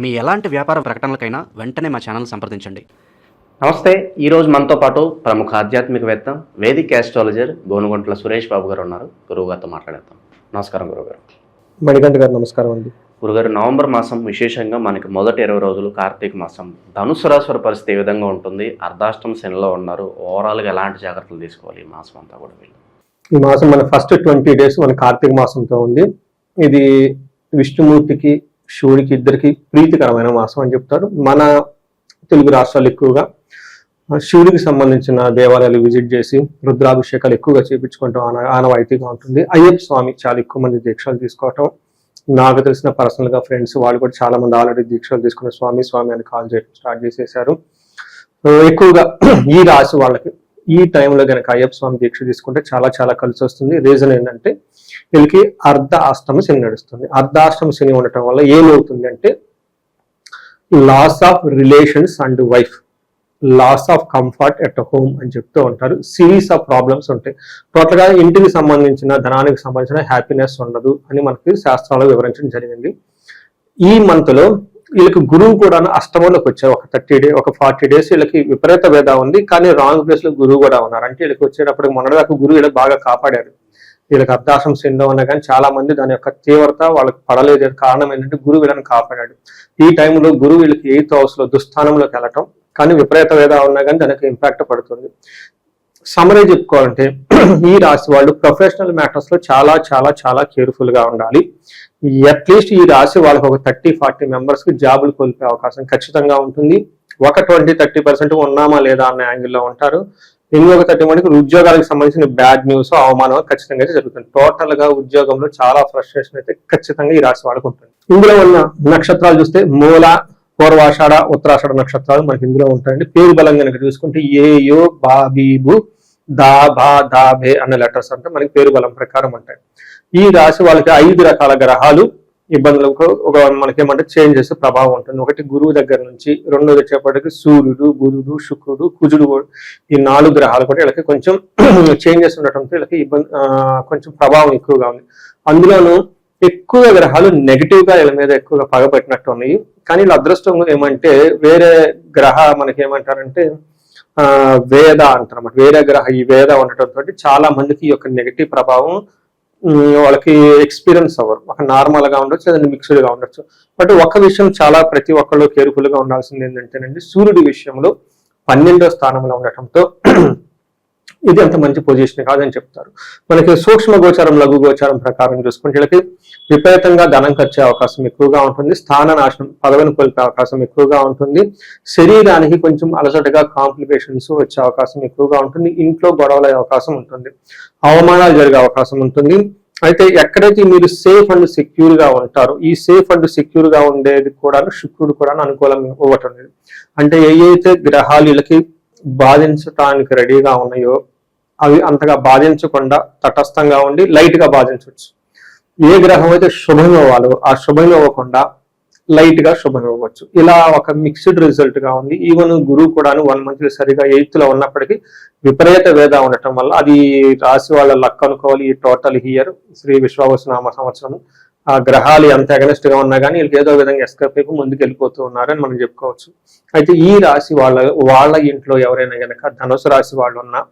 మీ ఎలాంటి వ్యాపార ప్రకటనలకైనా వెంటనే మా ఛానల్ సంప్రదించండి. నమస్తే. ఈరోజు మనతో పాటు ప్రముఖ ఆధ్యాత్మికవేత్త, వేదిక్ ఆస్ట్రాలజర్ గోనుగుంట్ల సురేష్ బాబు గారు ఉన్నారు. గురువు గారితో మాట్లాడేద్దాం. నమస్కారం గురుగారు. మణికంఠ గారు నమస్కారం అండి. గురుగారు, నవంబర్ మాసం విశేషంగా మనకి మొదటి 20 రోజులు కార్తీక మాసం. ధనుసు రాశి పరిస్థితి ఏ విధంగా ఉంటుంది? అర్ధాష్టమ శనిలో ఉన్నారు. ఓవరాల్గా ఎలాంటి జాగ్రత్తలు తీసుకోవాలి ఈ మాసం అంతా కూడా? ఈ మాసం మన ఫస్ట్ 20 days మన కార్తీక మాసంతో ఉంది. ఇది విష్ణుమూర్తికి శివుడికి ఇద్దరికి ప్రీతికరమైన మాసం అని చెప్తారు. మన తెలుగు రాష్ట్రాలు ఎక్కువగా శివుడికి సంబంధించిన దేవాలయాలు విజిట్ చేసి రుద్రాభిషేకాలు ఎక్కువగా చేయించుకోవటం ఆనవాయితీగా ఉంటుంది. అయ్యప్ప స్వామి చాలా ఎక్కువ మంది దీక్షలు తీసుకోవటం, నాకు తెలిసిన పర్సనల్ గా ఫ్రెండ్స్ వాళ్ళు కూడా చాలా మంది ఆల్రెడీ దీక్షలు తీసుకున్న స్వామి స్వామి అని కాల్ చేయడం స్టార్ట్ చేసేసారు. ఎక్కువగా ఈ రాశి వాళ్ళకి ఈ టైంలో కనుక అయ్యప్ప స్వామి దీక్ష తీసుకుంటే చాలా చాలా కలిసి వస్తుంది. రీజన్ ఏంటంటే వీళ్ళకి అర్ధాష్టమ శని నడుస్తుంది. అర్ధాష్టమ శని ఉండటం వల్ల ఏమవుతుంది అంటే loss of relations and wife, loss of comfort at home అని చెప్తూ ఉంటారు. సిరీస్ ఆఫ్ ప్రాబ్లమ్స్ ఉంటాయి. టోటల్ గా ఇంటికి సంబంధించిన ధనానికి సంబంధించిన హ్యాపీనెస్ ఉండదు అని మనకి శాస్త్రాలు వివరించడం జరిగింది. ఈ మంత్ లో వీళ్ళకి గురువు కూడా అష్టమంలోకి వచ్చారు. ఒక 40 days వీళ్ళకి విపరీత వేద ఉంది, కానీ రాంగ్ ప్లేస్ లో గురువు కూడా ఉన్నారు. అంటే వీళ్ళకి వచ్చేటప్పటికి మొన్నటిదాకా గురువు వీళ్ళకి బాగా కాపాడారు. వీళ్ళకి అర్ధాష్టం శనిలో ఉన్నా కానీ చాలా మంది దాని యొక్క తీవ్రత వాళ్ళకి పడలేదు. కారణం ఏంటంటే గురువు వీళ్ళని కాపాడాడు. ఈ టైంలో గురువు వీళ్ళకి 8th house లో దుస్థానంలోకి వెళ్ళటం, కానీ విపరీత వేద ఉన్నా కానీ దానికి ఇంపాక్ట్ పడుతుంది. సమరీ చెప్పుకోవాలంటే ఈ రాశి వాళ్ళు ప్రొఫెషనల్ మ్యాటర్స్ లో చాలా చాలా చాలా కేర్ఫుల్ గా ఉండాలి. అట్లీస్ట్ ఈ రాశి వాళ్ళకి ఒక 30-40 మెంబర్స్ కి జాబులు కోల్పోయే అవకాశం ఖచ్చితంగా ఉంటుంది. ఒక 20-30% ఉన్నామా లేదా అన్న యాంగిల్లో ఉంటారు. ఇంకొక 30 మందికి ఉద్యోగాలకు సంబంధించిన బ్యాడ్ న్యూస్, అవమానం ఖచ్చితంగా అయితే జరుగుతుంది. టోటల్ గా ఉద్యోగంలో చాలా ఫ్రస్ట్రేషన్ అయితే ఖచ్చితంగా ఈ రాశి వాళ్ళకు ఉంటుంది. ఇందులో ఉన్న నక్షత్రాలు చూస్తే మూల, పూర్వాషాఢ, ఉత్తరాషాఢ నక్షత్రాలు మనకి ఇందులో ఉంటాయండి. పేరు బలం కనుక చూసుకుంటే ఏయో, బాబీబు, దా, బా, దా, బే అన్న లెటర్స్ అంటే మనకి పేరు బలం ప్రకారం ఉంటాయి. ఈ రాశి వాళ్ళకి 5 రకాల గ్రహాలు ఇబ్బందులకు మనకేమంటే చేంజ్ చేసే ప్రభావం ఉంటుంది. ఒకటి గురువు దగ్గర నుంచి, రెండోది వచ్చేప్పటికి సూర్యుడు, బుధుడు, శుక్రుడు, కుజుడు, ఈ 4 గ్రహాలు కూడా వీళ్ళకి కొంచెం చేంజెస్ ఉండటంతో వీళ్ళకి కొంచెం ప్రభావం ఎక్కువగా ఉంది. అందులోనూ ఎక్కువ గ్రహాలు నెగిటివ్ గా వీళ్ళ మీద ఎక్కువగా పగబట్టినట్టు ఉన్నాయి. కానీ వీళ్ళ అదృష్టం ఏమంటే వేరే గ్రహ మనకేమంటారంటే వేద అంటారు అన్నమాట. వేరే గ్రహ ఈ వేద ఉండటంతో చాలా మందికి ఈ యొక్క నెగిటివ్ ప్రభావం వాళ్ళకి ఎక్స్పీరియన్స్ అవ్వరు. ఒక నార్మల్ గా ఉండొచ్చు, లేదంటే మిక్స్డ్ గా ఉండొచ్చు. బట్ ఒక విషయం చాలా ప్రతి ఒక్కళ్ళు కేర్ఫుల్ గా ఉండాల్సింది ఏంటంటేనండి, సూర్యుడి విషయంలో 12వ స్థానంలో ఉండటంతో ఇది అంత మంచి పొజిషన్ కాదని చెప్తారు. మనకి సూక్ష్మ గోచారం, లఘు గోచారం ప్రకారం చూసుకుంటే వీళ్ళకి విపరీతంగా ధనం ఖర్చే అవకాశం ఎక్కువగా ఉంటుంది. స్థాన నాశనం, పదవిని కోల్పే అవకాశం ఎక్కువగా ఉంటుంది. శరీరానికి కొంచెం అలసటగా కాంప్లికేషన్స్ వచ్చే అవకాశం ఎక్కువగా ఉంటుంది. ఇంట్లో గొడవల అవకాశం ఉంటుంది. అవమానాలు జరిగే అవకాశం ఉంటుంది. అయితే ఎక్కడైతే మీరు సేఫ్ అండ్ సెక్యూర్ గా ఉంటారో, ఈ సేఫ్ అండ్ సెక్యూర్ గా ఉండేది కూడా శుక్రుడు కూడా అనుకూలంగా ఇవ్వటం లేదు. అంటే ఏవైతే గ్రహాలు వీళ్ళకి బాధించటానికి రెడీగా ఉన్నాయో అవి అంతగా బాధించకుండా తటస్థంగా ఉండి లైట్ గా బాధించవచ్చు. ఏ గ్రహం అయితే శుభం అవ్వాలో ఆ శుభం ఇవ్వకుండా లైట్ గా శుభం ఇవ్వచ్చు. ఇలా ఒక మిక్స్డ్ రిజల్ట్ గా ఉంది. ఈవెన్ గురువు కూడా 1 month సరిగా 8th లో ఉన్నప్పటికీ విపరీత వేద ఉండటం వల్ల అది రాశి వాళ్ళ లక్ అనుకోవాలి. ఈ టోటల్ ఇయర్ శ్రీ విశ్వావసునామ సంవత్సరం ఆ గ్రహాలు ఎంత అగెనిస్ట్ గా ఉన్నా కానీ వీళ్ళకి ఏదో విధంగా ఎస్కేప్ అయిపోయి ముందుకు వెళ్ళిపోతూ ఉన్నారని మనం చెప్పుకోవచ్చు. అయితే ఈ రాశి వాళ్ళ ఇంట్లో ఎవరైనా కనుక ధనుసు రాశి వాళ్ళు ఉన్నా,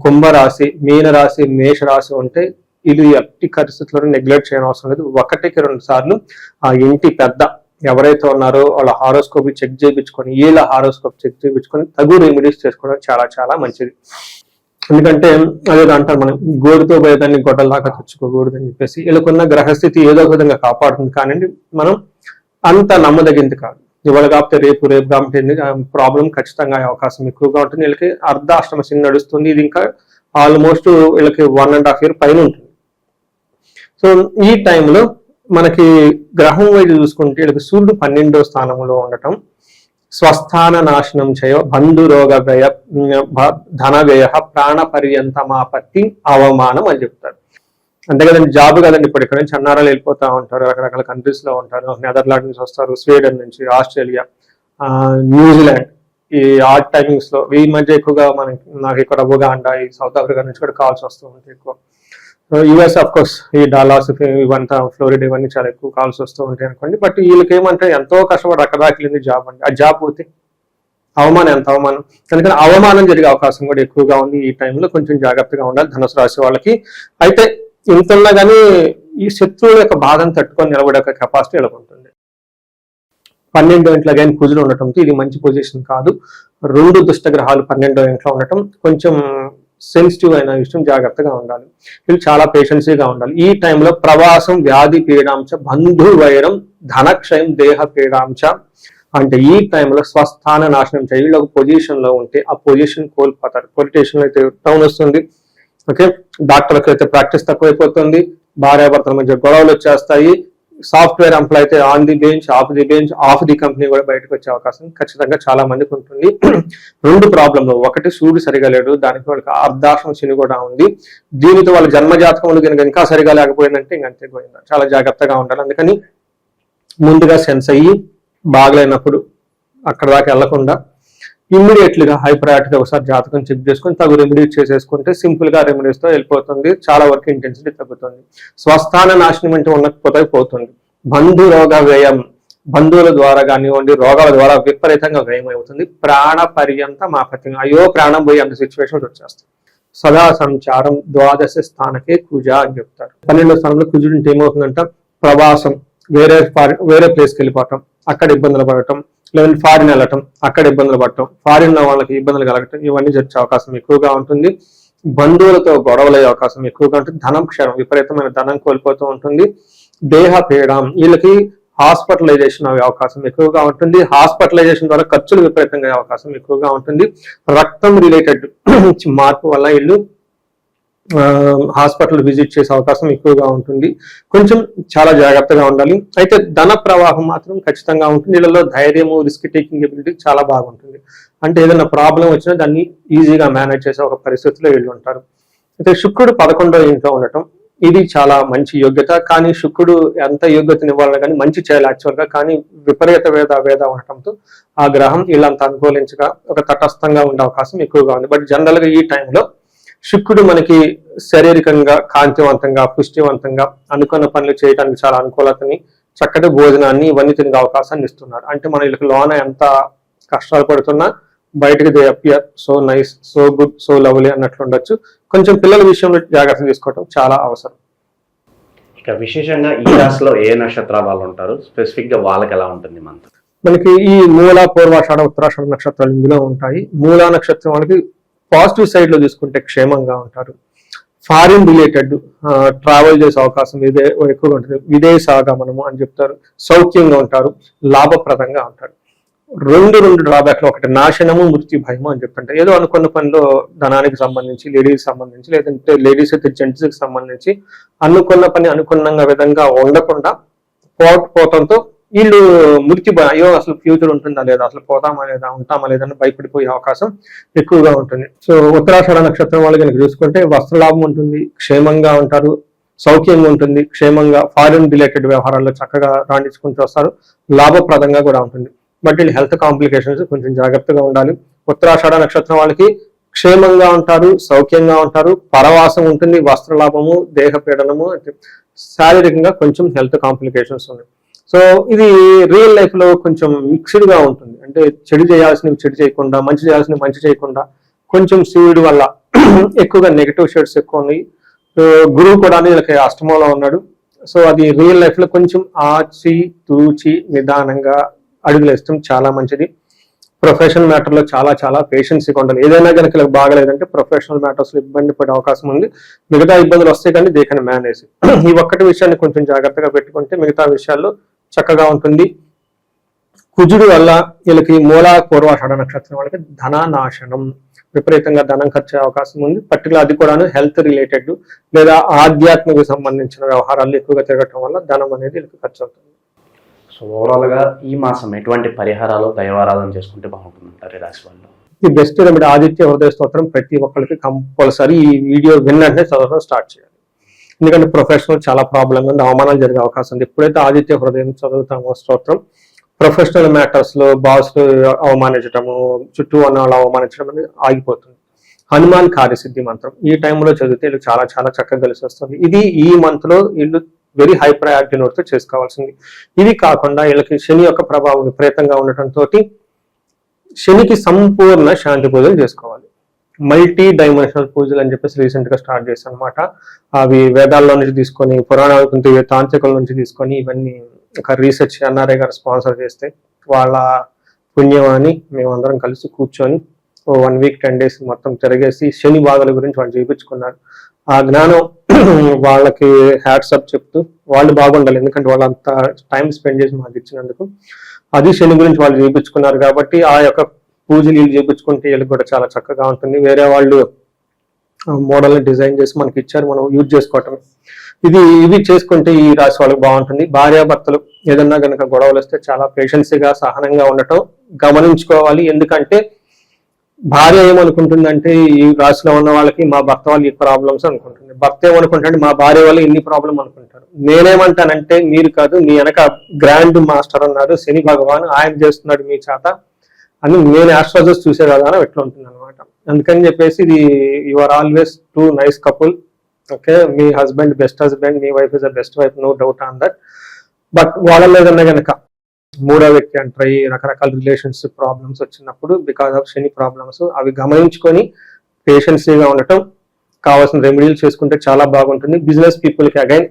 కుంభరాశి, మీన రాశి, మేష రాశి ఉంటే ఇది ఎట్టి పరిస్థితుల్లో నెగ్లెక్ట్ చేయడం అవసరం లేదు. 1-2 సార్లు ఆ ఇంటి పెద్ద ఎవరైతే ఉన్నారో వాళ్ళ హారోస్కోప్ చెక్ చేయించుకొని, వీళ్ళ హారోస్కోప్ చెక్ చేయించుకొని తగు రెమెడీస్ చేసుకోవడం చాలా చాలా మంచిది. ఎందుకంటే అదేదో అంటారు మనం, గోడుతో పోయేదాన్ని గొడ్డలాగా తెచ్చుకోకూడదు అని చెప్పేసి. వీళ్ళకున్న గ్రహస్థితి ఏదో ఒక విధంగా కాపాడుతుంది, కానీ మనం అంత నమ్మదగింది కాదు. ఇవాళ కాకపోతే రేపు కాబట్టి ప్రాబ్లం ఖచ్చితంగా అవకాశం ఎక్కువగా ఉంటుంది. వీళ్ళకి అర్ధాష్టమ శని నడుస్తుంది. ఇది ఇంకా ఆల్మోస్ట్ వీళ్ళకి 1.5 year పైన ఉంటుంది. సో ఈ టైంలో మనకి గ్రహం వైపు చూసుకుంటే వీళ్ళకి సూర్యుడు 12వ స్థానంలో ఉండటం, స్వస్థాన నాశనం చేయ, బంధు రోగ వ్యయ, ధన వ్యయ, ప్రాణ పర్యంతమాపత్తి, అవమానం అని చెప్తారు. అంతే కదండి, జాబ్ కదండి. ఇప్పుడు ఇక్కడ నుంచి అన్నారాలు వెళ్ళిపోతా ఉంటారు, రకరకాల కంట్రీస్ లో ఉంటారు. నెదర్లాండ్ నుంచి వస్తారు, స్వీడన్ నుంచి, ఆస్ట్రేలియా, న్యూజిలాండ్. ఈ ఆర్ట్ టైమింగ్స్ లో ఈ మధ్య ఎక్కువగా నాకు ఇక్కడ ఉగాండా, ఈ సౌత్ ఆఫ్రికా నుంచి కూడా కాల్స్ వస్తూ ఉంటాయి ఎక్కువ. యుఎస్ ఆఫ్ కోర్స్ ఈ డాలాస్ ఇవంతా ఫ్లోరిడా ఇవన్నీ చాలా ఎక్కువ కాల్స్ వస్తూ ఉంటాయి అనుకోండి. బట్ వీళ్ళకి ఏమంటే ఎంతో కష్టపడి అక్కడ దాకా వెళ్ళింది జాబ్ అండి. ఆ జాబ్ పోతే అవమానం, ఎంత అవమానం. అందుకని అవమానం జరిగే అవకాశం కూడా ఎక్కువగా ఉంది. ఈ టైంలో కొంచెం జాగ్రత్తగా ఉండాలి ధనుసు రాశి వాళ్ళకి. అయితే ఇంతన్నా కానీ ఈ శత్రువుల యొక్క బాధను తట్టుకొని నిలబడే కెపాసిటీ ఇలా ఉంటుంది. 12వ ఇంట్లో కానీ కుజులు ఉండటంతో ఇది మంచి పొజిషన్ కాదు. 2 దుష్టగ్రహాలు 12వ ఇంట్లో ఉండటం కొంచెం సెన్సిటివ్ అయిన విషయం, జాగ్రత్తగా ఉండాలి. వీళ్ళు చాలా పేషెన్సీగా ఉండాలి. ఈ టైంలో ప్రవాసం, వ్యాధి పీడాంశ, బంధు వైరం, ధనక్షయం, దేహ పీడాంశ అంటే ఈ టైంలో స్వస్థాన నాశనం చేయి. వీళ్ళు ఒక పొజిషన్ లో ఉంటే ఆ పొజిషన్ కోల్పోతారు. పొలిటీషియన్ అయితే టౌన్ వస్తుంది, ఓకే, డాక్టర్కి అయితే ప్రాక్టీస్ తక్కువైపోతుంది, భార్యాభర్తల మధ్య గొడవలు వచ్చేస్తాయి, సాఫ్ట్వేర్ ఎంప్లాయ్ అయితే on the bench, of the company కూడా బయటకు వచ్చే అవకాశం ఖచ్చితంగా చాలా మందికి ఉంటుంది. 2 ప్రాబ్లంలు, ఒకటి సూర్యుడు సరిగా లేడు, దానికి వాళ్ళకి అర్ధాశ్రమ శని కూడా ఉంది. దీనితో వాళ్ళ జన్మజాతకములు కనుక ఇంకా సరిగా లేకపోయిందంటే ఇంకంతే పోయిందా. చాలా జాగ్రత్తగా ఉండాలి. అందుకని ముందుగా సెన్స్ అయ్యి బాగలేనప్పుడు అక్కడ దాకా వెళ్లకుండా ఇమ్మీడియట్లీగా హై ప్రయారిటీగా ఒకసారి జాతకం చెక్ చేసుకొని తగు రెమెడీస్ చేసేసుకుంటే సింపుల్ గా రెమెడీస్ తో వెళ్ళిపోతుంది. చాలా వరకు ఇంటెన్సిటీ తగ్గుతుంది. స్వస్థాన నాశనం అంటే ఉండకపోతే పోతుంది. బంధు రోగ వ్యయం, బంధువుల ద్వారా కానివ్వండి, రోగాల ద్వారా విపరీతంగా వ్యయం అవుతుంది. ప్రాణ పర్యంత మాపత్యం, అయ్యో ప్రాణం పోయి అంత సిచ్యువేషన్స్ వచ్చేస్తాయి. సదా సంచారం, ద్వాదశ స్థానకే కుజ అని చెప్తారు. 12వ స్థానంలో కుజుడు ఉంటే ఏమవుతుందంట, ప్రవాసం, వేరే ప్లేస్కి వెళ్ళిపోవటం, అక్కడ ఇబ్బందులు పడటం, లేదంటే ఫారిన్ వెళ్ళటం, అక్కడ ఇబ్బందులు పడటం, ఫారిన్ లో వాళ్ళకి ఇబ్బందులు కలగటం, ఇవన్నీ జరిగే అవకాశం ఎక్కువగా ఉంటుంది. బంధువులతో గొడవలయ్యే అవకాశం ఎక్కువగా ఉంటుంది. ధనం క్షయం, విపరీతమైన ధనం కోల్పోతూ ఉంటుంది. దేహ పీడం, వీళ్ళకి హాస్పిటలైజేషన్ అయ్యే అవకాశం ఎక్కువగా ఉంటుంది. హాస్పిటలైజేషన్ ద్వారా ఖర్చులు విపరీతంగా అయ్యే అవకాశం ఎక్కువగా ఉంటుంది. రక్తం రిలేటెడ్ మార్పు వల్ల వీళ్ళు హాస్పిటల్ విజిట్ చేసే అవకాశం ఎక్కువగా ఉంటుంది. కొంచెం చాలా జాగ్రత్తగా ఉండాలి. అయితే ధన ప్రవాహం మాత్రం ఖచ్చితంగా ఉంటుంది. వీళ్ళలో ధైర్యము, రిస్క్ టేకింగ్ ఎబిలిటీ చాలా బాగుంటుంది. అంటే ఏదైనా ప్రాబ్లం వచ్చినా దాన్ని ఈజీగా మేనేజ్ చేసే ఒక పరిస్థితిలో వీళ్ళు ఉంటారు. అయితే శుక్రుడు 11వ ఇంట్లో ఉండటం ఇది చాలా మంచి యోగ్యత. కానీ శుక్రుడు ఎంత యోగ్యతని ఇవ్వాలని కానీ మంచి చేయాలి యాక్చువల్గా, కానీ విపరీత వేద ఉండటంతో ఆ గ్రహం వీళ్ళంత అనుకూలించగా ఒక తటస్థంగా ఉండే అవకాశం ఎక్కువగా ఉంది. బట్ జనరల్ గా ఈ టైంలో శుక్రుడు మనకి శారీరకంగా కాంతివంతంగా, పుష్టివంతంగా అనుకున్న పనులు చేయడానికి చాలా అనుకూలతని, చక్కటి భోజనాన్ని ఇవన్నీ తినే అవకాశాన్ని ఇస్తున్నారు. అంటే మన వీళ్ళకి లోన ఎంత కష్టాలు పడుతున్నా బయటకు they appear so nice, so good, so lovely అన్నట్లు ఉండొచ్చు. కొంచెం పిల్లల విషయంలో జాగ్రత్త తీసుకోవడం చాలా అవసరం. ఇక విశేషంగా ఈ రాశిలో ఏ నక్షత్రాల వాళ్ళు ఉంటారు, స్పెసిఫిక్ గా వాళ్ళకి ఎలా ఉంటుంది మనకి ఈ మూల, పూర్వాషాఢ, ఉత్తరాషాఢ నక్షత్రాలు ఇందులో ఉంటాయి. మూల నక్షత్రం వాళ్ళకి పాజిటివ్ సైడ్ లో చూసుకుంటే క్షేమంగా ఉంటారు. ఫారిన్ రిలేటెడ్ ట్రావెల్ చేసే అవకాశం ఇదే ఎక్కువగా ఉంటుంది. విదేశాగమనము అని చెప్తారు. సౌఖ్యంగా ఉంటారు, లాభప్రదంగా ఉంటారు. 2 డ్రాబ్యాక్లు, ఒకటి నాశనము, మృత్యు భయము అని చెప్తుంటారు. ఏదో అనుకున్న పనిలో ధనానికి సంబంధించి, లేడీస్ సంబంధించి, లేదంటే లేడీస్ అయితే జెంట్స్ కి సంబంధించి అనుకున్న పని అనుకున్న విధంగా ఉండకుండా పోవటంతో వీళ్ళు మృత్యు భయం, అయ్యో అసలు ఫ్యూచర్ ఉంటుందా లేదా, అసలు పోతామా లేదా, ఉంటామా లేదా అని భయపడిపోయే అవకాశం ఎక్కువగా ఉంటుంది. సో ఉత్తరాషాఢ నక్షత్రం వాళ్ళు కనుక చూసుకుంటే వస్త్రలాభం ఉంటుంది, క్షేమంగా ఉంటారు, సౌఖ్యంగా ఉంటుంది, క్షేమంగా ఫారిన్ రిలేటెడ్ వ్యవహారాల్లో చక్కగా రాణించుకుంటూ వస్తారు, లాభప్రదంగా కూడా ఉంటుంది. బట్ వీళ్ళు హెల్త్ కాంప్లికేషన్స్ కొంచెం జాగ్రత్తగా ఉండాలి. ఉత్తరాషాఢ నక్షత్రం వాళ్ళకి క్షేమంగా ఉంటారు, సౌఖ్యంగా ఉంటారు, పరవాసం ఉంటుంది, వస్త్రలాభము, దేహ పీడనము, శారీరకంగా కొంచెం హెల్త్ కాంప్లికేషన్స్ ఉన్నాయి. సో ఇది రియల్ లైఫ్ లో కొంచెం మిక్స్డ్ గా ఉంటుంది. అంటే చెడు చేయాల్సినవి చెడు చేయకుండా, మంచి చేయాల్సినవి మంచి చేయకుండా, కొంచెం సూర్యుడు వల్ల ఎక్కువగా నెగిటివ్ షేడ్స్ ఎక్కువ ఉన్నాయి. గురువు కూడా వీళ్ళకి అష్టమంలో ఉన్నాడు. సో అది రియల్ లైఫ్ లో కొంచెం ఆచి తూచి నిదానంగా అడుగులేస్తాం చాలా మంచిది. ప్రొఫెషనల్ మ్యాటర్ లో చాలా పేషెన్సీగా ఉండాలి. ఏదైనా కనుక ఇలా బాగలేదంటే ప్రొఫెషనల్ మ్యాటర్స్ లో ఇబ్బంది పడే అవకాశం ఉంది. మిగతా ఇబ్బందులు వస్తాయి కానీ దే కెన్ మేనేజ్. ఈ ఒక్కటి విషయాన్ని కొంచెం జాగ్రత్తగా పెట్టుకుంటే మిగతా విషయాల్లో చక్కగా ఉంటుంది. కుజుడు వల్ల వీళ్ళకి మూల, పూర్వాషాఢ నక్షత్రం వాళ్ళకి ధనానాశనం, విపరీతంగా ధనం ఖర్చు అవకాశం ఉంది. పర్టికులర్ అది కూడా హెల్త్ రిలేటెడ్ లేదా ఆధ్యాత్మిక సంబంధించిన వ్యవహారాలు ఎక్కువగా తిరగటం వల్ల ధనం అనేది వీళ్ళకి ఖర్చు అవుతుంది. సో ఓవరాల్ గా ఈ మాసం ఎటువంటి పరిహారాలు, దైవారాధన చేసుకుంటే బాగుంటుందంటారు ఈ రాశి వాళ్ళు? ఈ బెస్ట్ రెమెడీ ఆదిత్య హృదయ స్తోత్రం ప్రతి ఒక్కరికి కంపల్సరీ ఈ వీడియో విన్నట్టే చదవడం స్టార్ట్ చేయాలి. ఎందుకంటే ప్రొఫెషనల్ చాలా ప్రాబ్లం ఉంది, అవమానాలు జరిగే అవకాశం ఉంది. ఎప్పుడైతే ఆదిత్య హృదయం చదువుతామో స్తోత్రం, ప్రొఫెషనల్ మ్యాటర్స్ లో బాస్ అవమానించడము, చుట్టూ ఉన్న వాళ్ళు అవమానించడం అనేది ఆగిపోతుంది. హనుమాన్ కార్యసిద్ధి మంత్రం ఈ టైంలో చదివితే వీళ్ళు చాలా చాలా చక్కగా కలిసి వస్తుంది. ఇది ఈ మంత్ లో వీళ్ళు వెరీ హై ప్రయారిటీ నోట్ తో చేసుకోవాల్సింది. ఇది కాకుండా వీళ్ళకి శని యొక్క ప్రభావం విపరీతంగా ఉండటంతో శనికి సంపూర్ణ శాంతి పూజలు చేసుకోవాలి. మల్టీ డైమెన్షనల్ పూజలు అని చెప్పేసి రీసెంట్ గా స్టార్ట్ చేశాను అనమాట. అవి వేదాల్లో నుంచి తీసుకొని, పురాణాల తాంత్రికుల నుంచి తీసుకొని, ఇవన్నీ ఒక రీసెర్చ్ ఎన్ఆర్ఐ గారు స్పాన్సర్ చేస్తే వాళ్ళ పుణ్యమాని మేమందరం కలిసి కూర్చొని 1 week 10 days మొత్తం తిరిగేసి శని బాధల గురించి వాళ్ళు చేయించుకున్నారు. ఆ జ్ఞానం వాళ్ళకి హ్యాట్సప్ చెప్తూ వాళ్ళు బాగుండాలి, ఎందుకంటే వాళ్ళు అంత టైం స్పెండ్ చేసి మాకు ఇచ్చినందుకు. అది శని గురించి వాళ్ళు చేయించుకున్నారు కాబట్టి ఆ యొక్క పూజలు వీళ్ళు చేయించుకుంటే వీళ్ళకి కూడా చాలా చక్కగా ఉంటుంది. వేరే వాళ్ళు మోడల్ని డిజైన్ చేసి మనకి ఇచ్చారు, మనం యూజ్ చేసుకోవటమే. ఇవి చేసుకుంటే ఈ రాశి వాళ్ళకి బాగుంటుంది. భార్యాభర్తలు ఏదన్నా కనుక గొడవలు వస్తే చాలా పేషెన్సీగా సహనంగా ఉండటం గమనించుకోవాలి. ఎందుకంటే భార్య ఏమనుకుంటుందంటే ఈ రాశిలో ఉన్న వాళ్ళకి మా భర్త వాళ్ళు ఈ ప్రాబ్లమ్స్ అనుకుంటుంది, భర్త ఏమనుకుంటాడు మా భార్య వాళ్ళు ఇన్ని ప్రాబ్లం అనుకుంటారు. నేనేమంటానంటే మీరు కాదు, మీ వెనక గ్రాండ్ మాస్టర్ అన్నాడు శని భగవాన్, ఆయన చేస్తున్నాడు మీ చేత అని నేను ఆస్ట్రాలజర్స్ చూసే కదా ఎట్లా ఉంటుంది అనమాట. అందుకని చెప్పేసి ఇది you are always too nice couple. Okay, మీ హస్బెండ్ బెస్ట్ హస్బెండ్, మీ wife is the best wife, no doubt on that. But వాళ్ళ ఏదన్నా కనుక మూడో వ్యక్తి అంటారు ఈ రకరకాల రిలేషన్షిప్ ప్రాబ్లమ్స్ వచ్చినప్పుడు బికాస్ ఆఫ్ శని ప్రాబ్లమ్స్, అవి గమనించుకొని పేషెన్సీగా ఉండటం, కావాల్సిన రెమెడీలు చేసుకుంటే చాలా బాగుంటుంది. బిజినెస్ పీపుల్కి అగైన్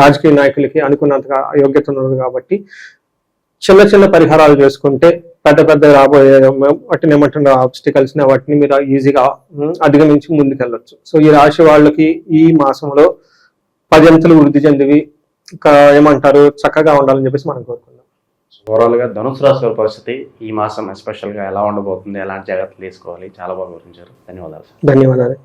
రాజకీయ నాయకులకి అనుకున్నంతగా యోగ్యత ఉన్నది కాబట్టి చిన్న చిన్న పరిహారాలు చేసుకుంటే పెద్ద రాబోయే వాటిని ఏమంటున్న ఆబ్స్టికల్స్ ని వాటిని మీరు ఈజీగా అధిగమించి ముందుకెళ్ళొచ్చు. సో ఈ రాశి వాళ్ళకి ఈ మాసంలో 10 అంతలు వృద్ధి చెందివి ఏమంటారు చక్కగా ఉండాలని చెప్పేసి మనం కోరుకుందాం. ఓవరాల్ గా ధనుసు రాశి వారి పరిస్థితి ఈ మాసం ఎస్పెషల్ గా ఎలా ఉండబోతుంది, ఎలాంటి జాగ్రత్తలు తీసుకోవాలి, చాలా బాగా వివరించారు. ధన్యవాదాలు. ధన్యవాదాలు.